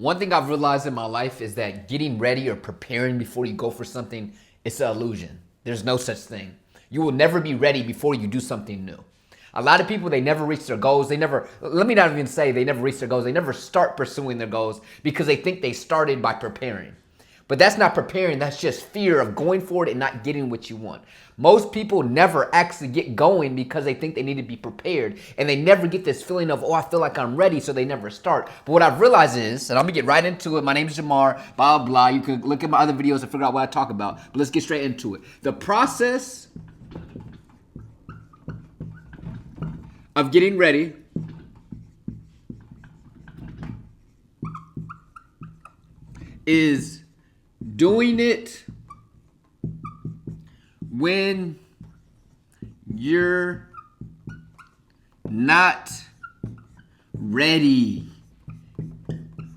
One thing I've realized in my life is that getting ready or preparing before you go for something, it's an illusion. There's no such thing. You will never be ready before you do something new. A lot of people, they never reach their goals. Let me not even say they never reach their goals. They never start pursuing their goals because they think they started by preparing. But that's not preparing. That's just fear of going forward and not getting what you want. Most people never actually get going because they think they need to be prepared. And they never get this feeling of, oh, I feel like I'm ready, so they never start. But what I've realized is, and I'm going to get right into it. My name is Jamar, blah, blah, blah. You can look at my other videos and figure out what I talk about. But let's get straight into it. The process of getting ready is doing it when you're not ready.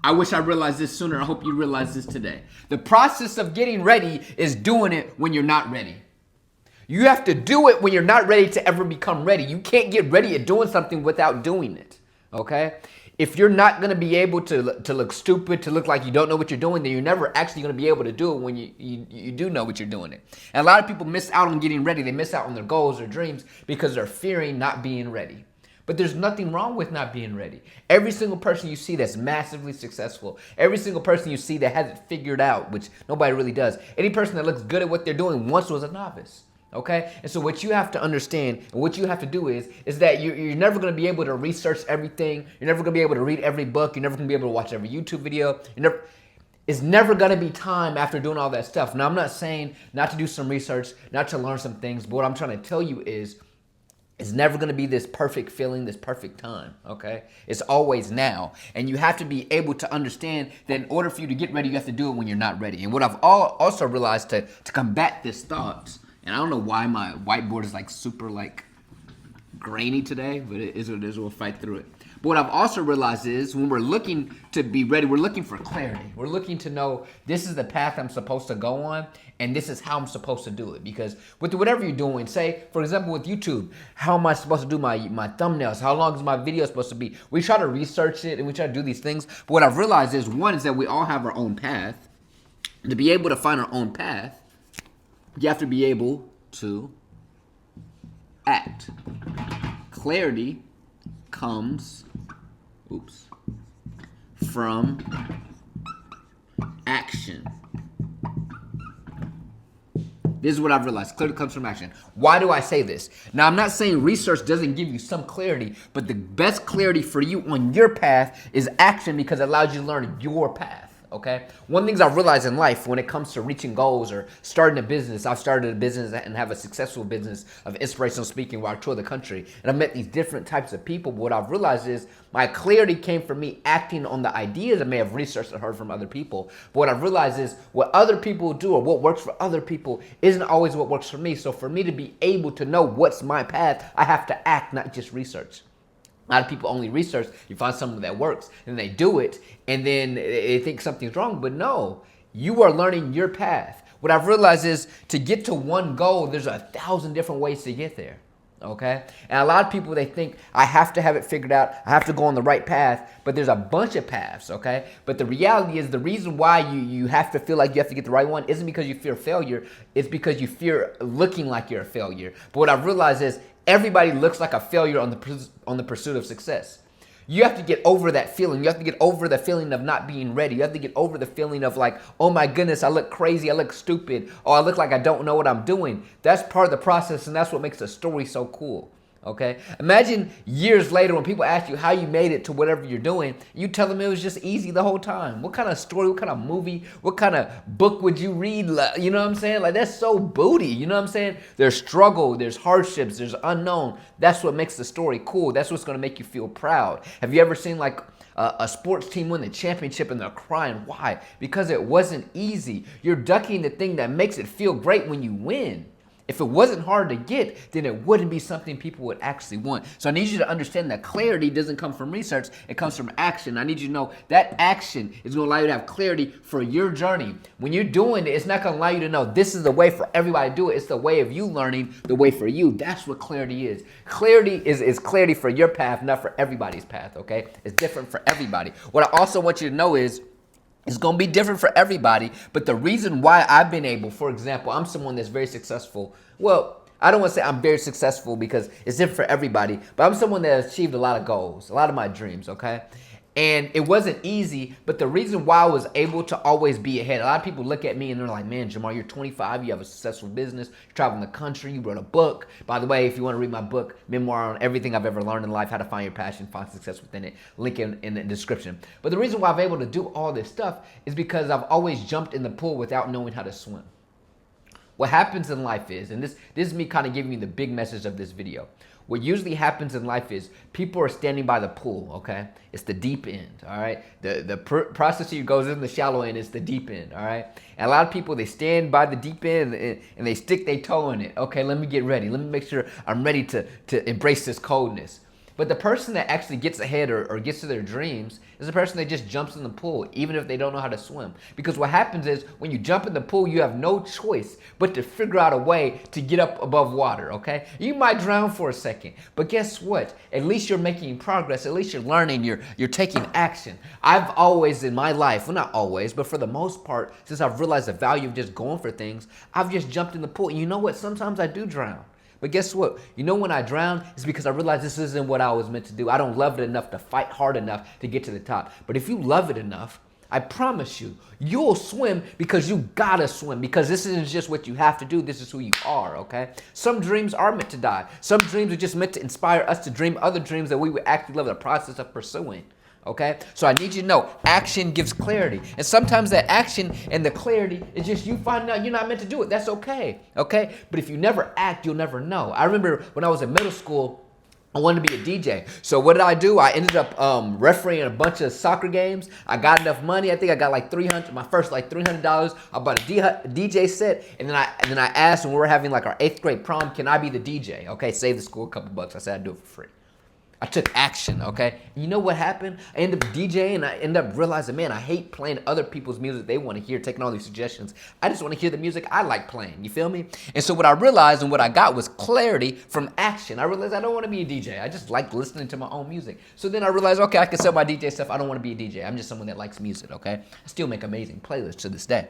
I wish I realized this sooner. I hope you realize this today. The process of getting ready is doing it when you're not ready. You have to do it when you're not ready to ever become ready. You can't get ready at doing something without doing it, okay? If you're not going to be able to look stupid, to look like you don't know what you're doing, then you're never actually going to be able to do it when you do know what you're doing it. And a lot of people miss out on getting ready. They miss out on their goals or dreams because they're fearing not being ready. But there's nothing wrong with not being ready. Every single person you see that's massively successful, every single person you see that has it figured out, which nobody really does, any person that looks good at what they're doing once was a novice. Okay? And so what you have to understand and what you have to do is that you're never going to be able to research everything. You're never going to be able to read every book. You're never going to be able to watch every YouTube video. It's never going to be time after doing all that stuff. Now, I'm not saying not to do some research, not to learn some things, but what I'm trying to tell you is it's never going to be this perfect feeling, this perfect time, okay? It's always now. And you have to be able to understand that in order for you to get ready, you have to do it when you're not ready. And what I've also realized to combat this thought, and I don't know why my whiteboard is like super like grainy today, but it is what it is. We'll fight through it. But what I've also realized is when we're looking to be ready, we're looking for clarity. We're looking to know this is the path I'm supposed to go on, and this is how I'm supposed to do it. Because with whatever you're doing, say, for example, with YouTube, how am I supposed to do my thumbnails? How long is my video supposed to be? We try to research it, and we try to do these things. But what I've realized is, one, is that we all have our own path. To be able to find our own path, you have to be able to act. Clarity comes from action. This is what I've realized. Clarity comes from action. Why do I say this? Now, I'm not saying research doesn't give you some clarity, but the best clarity for you on your path is action because it allows you to learn your path. Okay. One of the things I've realized in life when it comes to reaching goals or starting a business, I've started a business and have a successful business of inspirational speaking where I tour the country. And I've met these different types of people. But what I've realized is my clarity came from me acting on the ideas I may have researched and heard from other people. But what I've realized is what other people do or what works for other people isn't always what works for me. So for me to be able to know what's my path, I have to act, not just research. A lot of people only research. You find something that works, and they do it, and then they think something's wrong. But no, you are learning your path. What I've realized is to get to one goal, there's 1,000 different ways to get there. Okay? And a lot of people, they think, I have to have it figured out. I have to go on the right path. But there's a bunch of paths, okay? But the reality is the reason why you have to feel like you have to get the right one isn't because you fear failure. It's because you fear looking like you're a failure. But what I've realized is everybody looks like a failure on the pursuit of success. You have to get over that feeling. You have to get over the feeling of not being ready. You have to get over the feeling of like, oh my goodness, I look crazy, I look stupid, or I look like I don't know what I'm doing. That's part of the process, and that's what makes the story so cool. Okay? Imagine years later when people ask you how you made it to whatever you're doing, you tell them it was just easy the whole time. What kind of story, what kind of movie, what kind of book would you read? You know what I'm saying? Like, that's so booty. You know what I'm saying? There's struggle, there's hardships, there's unknown. That's what makes the story cool. That's what's going to make you feel proud. Have you ever seen like a sports team win the championship and they're crying? Why? Because it wasn't easy. You're ducking the thing that makes it feel great when you win. If it wasn't hard to get, then it wouldn't be something people would actually want. So I need you to understand that clarity doesn't come from research. It comes from action. I need you to know that action is going to allow you to have clarity for your journey. When you're doing it, it's not going to allow you to know this is the way for everybody to do it. It's the way of you learning, the way for you. That's what clarity is. Clarity is clarity for your path, not for everybody's path, okay? It's different for everybody. What I also want you to know is It's going to be different for everybody, but the reason why I've been able, for example, I'm someone that's very successful. Well, I don't want to say I'm very successful because it's different for everybody, but I'm someone that has achieved a lot of goals, a lot of my dreams, okay? And it wasn't easy, but the reason why I was able to always be ahead, a lot of people look at me and they're like, man, Jamar, you're 25, you have a successful business, you're traveling the country, you wrote a book. By the way, if you want to read my book, Memoir on Everything I've Ever Learned in Life, How to Find Your Passion, Find Success Within It, link in the description. But the reason why I'm able to do all this stuff is because I've always jumped in the pool without knowing how to swim. What happens in life is, and this is me kind of giving you the big message of this video. What usually happens in life is people are standing by the pool, okay? It's the deep end, all right? The process goes in the shallow end, it's the deep end, all right? And a lot of people, they stand by the deep end and they stick their toe in it. Okay, let me get ready. Let me make sure I'm ready to embrace this coldness. But the person that actually gets ahead or gets to their dreams is the person that just jumps in the pool, even if they don't know how to swim. Because what happens is when you jump in the pool, you have no choice but to figure out a way to get up above water, okay? You might drown for a second, but guess what? At least you're making progress. At least you're learning. You're taking action. I've always in my life, well, not always, but for the most part, since I've realized the value of just going for things, I've just jumped in the pool. And you know what? Sometimes I do drown. But guess what? You know when I drown, it's because I realized this isn't what I was meant to do. I don't love it enough to fight hard enough to get to the top. But if you love it enough, I promise you, you'll swim because you gotta swim, because this isn't just what you have to do, this is who you are, okay? Some dreams are meant to die. Some dreams are just meant to inspire us to dream other dreams that we would actually love the process of pursuing. Okay, so I need you to know action gives clarity, and sometimes that action and the clarity is just you finding out you're not meant to do it. That's okay, okay? But if you never act, you'll never know. I remember when I was in middle school, I wanted to be a DJ. So what did I do? I ended up refereeing a bunch of soccer games. I got enough money. I think I got like my first $300. I bought a DJ set, and then I asked when we were having like our 8th grade prom, can I be the DJ? Okay, save the school a couple bucks. I said I'd do it for free. I took action, okay? You know what happened? I ended up DJing, and I ended up realizing, man, I hate playing other people's music they want to hear, taking all these suggestions. I just want to hear the music I like playing, you feel me? And so what I realized and what I got was clarity from action. I realized I don't want to be a DJ. I just like listening to my own music. So then I realized, okay, I can sell my DJ stuff. I don't want to be a DJ. I'm just someone that likes music, okay? I still make amazing playlists to this day.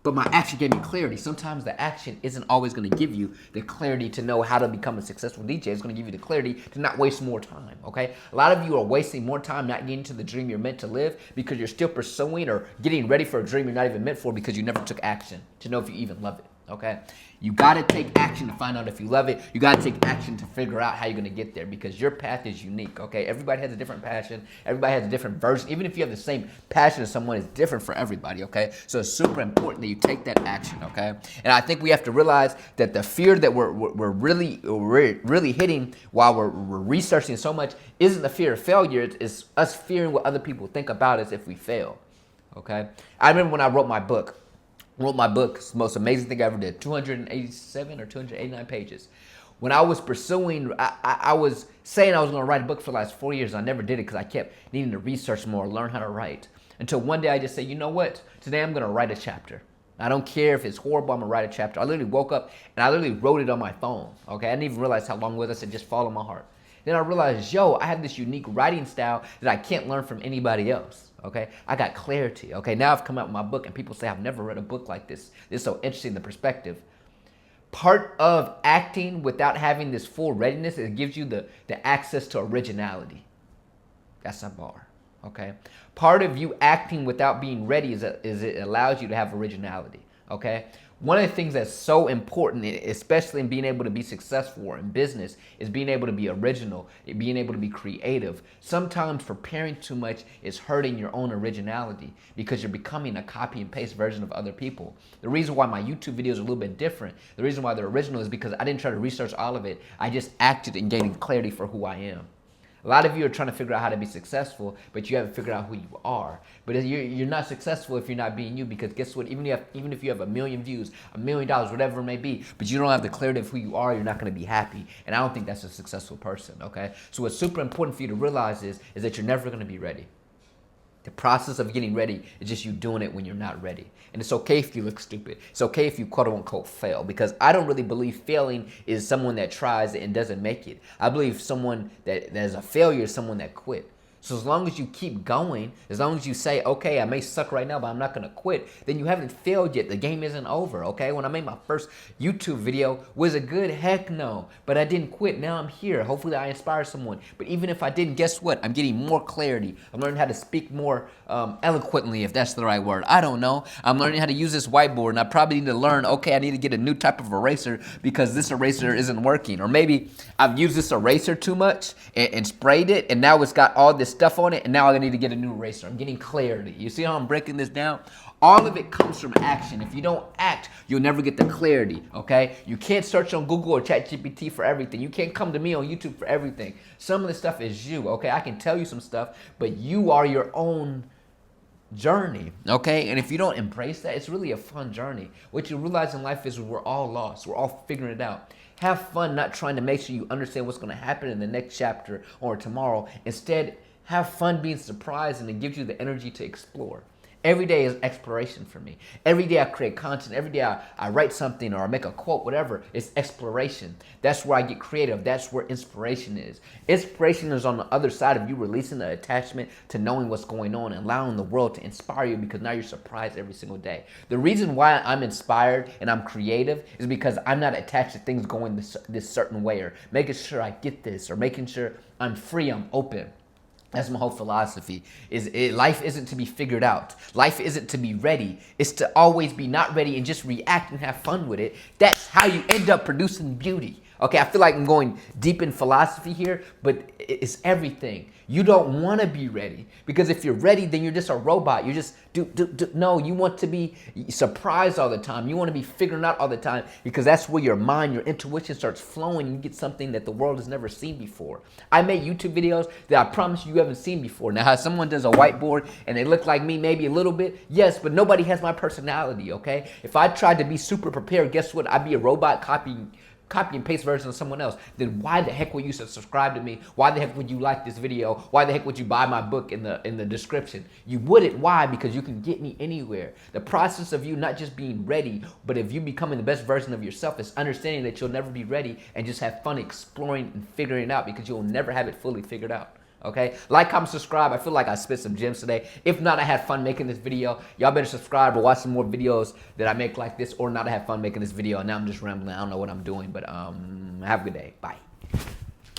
But my action gave me clarity. Sometimes the action isn't always going to give you the clarity to know how to become a successful DJ. It's going to give you the clarity to not waste more time, okay? A lot of you are wasting more time not getting to the dream you're meant to live because you're still pursuing or getting ready for a dream you're not even meant for because you never took action to know if you even love it, okay? You got to take action to find out if you love it. You got to take action to figure out how you're going to get there because your path is unique, okay? Everybody has a different passion. Everybody has a different version. Even if you have the same passion as someone, it's different for everybody, okay? So it's super important that you take that action, okay? And I think we have to realize that the fear that we're really hitting while we're researching so much isn't the fear of failure. It's us fearing what other people think about us if we fail, okay? I remember when I wrote my book. It's the most amazing thing I ever did. 287 or 289 pages. When I was pursuing, I was saying I was going to write a book for the last 4 years. I never did it because I kept needing to research more, learn how to write. Until one day I just said, you know what? Today I'm going to write a chapter. I don't care if it's horrible, I'm going to write a chapter. I literally woke up and I literally wrote it on my phone. Okay, I didn't even realize how long it was. I said, just follow my heart. Then I realized, I have this unique writing style that I can't learn from anybody else. Okay, I got clarity. Okay, now I've come out with my book and people say I've never read a book like this. This is so interesting, the perspective. Part of acting without having this full readiness, it gives you the access to originality. That's a bar. Okay, part of you acting without being ready is it allows you to have originality. Okay, one of the things that's so important, especially in being able to be successful or in business, is being able to be original, being able to be creative. Sometimes preparing too much is hurting your own originality because you're becoming a copy and paste version of other people. The reason why my YouTube videos are a little bit different, the reason why they're original is because I didn't try to research all of it. I just acted and gained clarity for who I am. A lot of you are trying to figure out how to be successful, but you haven't figured out who you are. But you're not successful if you're not being you, because guess what? Even if you have 1 million views, $1 million, whatever it may be, but you don't have the clarity of who you are, you're not going to be happy. And I don't think that's a successful person, okay? So what's super important for you to realize is that you're never going to be ready. The process of getting ready is just you doing it when you're not ready. And it's okay if you look stupid. It's okay if you quote unquote fail, because I don't really believe failing is someone that tries and doesn't make it. I believe someone that is a failure is someone that quit. So as long as you keep going, as long as you say, okay, I may suck right now, but I'm not gonna quit, then you haven't failed yet. The game isn't over, okay? When I made my first YouTube video, was it good? Heck no. But I didn't quit. Now I'm here. Hopefully I inspire someone. But even if I didn't, guess what? I'm getting more clarity. I'm learning how to speak more eloquently, if that's the right word. I don't know. I'm learning how to use this whiteboard, and I probably need to learn, okay, I need to get a new type of eraser because this eraser isn't working. Or maybe I've used this eraser too much and sprayed it, and now it's got all this stuff on it, and now I need to get a new eraser. I'm getting clarity. You see how I'm breaking this down? All of it comes from action. If you don't act, you'll never get the clarity, okay? You can't search on Google or ChatGPT for everything. You can't come to me on YouTube for everything. Some of the stuff is you, okay? I can tell you some stuff, but you are your own journey, okay? And if you don't embrace that, it's really a fun journey. What you realize in life is we're all lost. We're all figuring it out. Have fun not trying to make sure you understand what's going to happen in the next chapter or tomorrow. Instead, have fun being surprised, and it gives you the energy to explore. Every day is exploration for me. Every day I create content. Every day I write something or I make a quote, whatever. It's exploration. That's where I get creative. That's where inspiration is. Inspiration is on the other side of you releasing the attachment to knowing what's going on and allowing the world to inspire you, because now you're surprised every single day. The reason why I'm inspired and I'm creative is because I'm not attached to things going this certain way, or making sure I get this, or making sure I'm free, I'm open. That's my whole philosophy. Life isn't to be figured out. Life isn't to be ready. It's to always be not ready and just react and have fun with it. That's how you end up producing beauty. Okay, I feel like I'm going deep in philosophy here, but it's everything. You don't want to be ready, because if you're ready, then you're just a robot. You just no, you want to be surprised all the time. You want to be figuring out all the time, because that's where your mind, your intuition starts flowing. You get something that the world has never seen before. I make YouTube videos that I promise you haven't seen before. Now, how someone does a whiteboard and they look like me maybe a little bit, yes, but nobody has my personality, okay? If I tried to be super prepared, guess what? I'd be a robot copy and paste version of someone else. Then why the heck would you subscribe to me? Why the heck would you like this video? Why the heck would you buy my book in the description? You wouldn't. Why? Because you can get me anywhere. The process of you not just being ready, but of you becoming the best version of yourself is understanding that you'll never be ready, and just have fun exploring and figuring it out, because you'll never have it fully figured out. Okay, like, comment, subscribe. I feel like I spit some gems today. If not, I had fun making this video. Y'all better subscribe or watch some more videos that I make like this, or not, I have fun making this video. And now I'm just rambling. I don't know what I'm doing, but have a good day. Bye.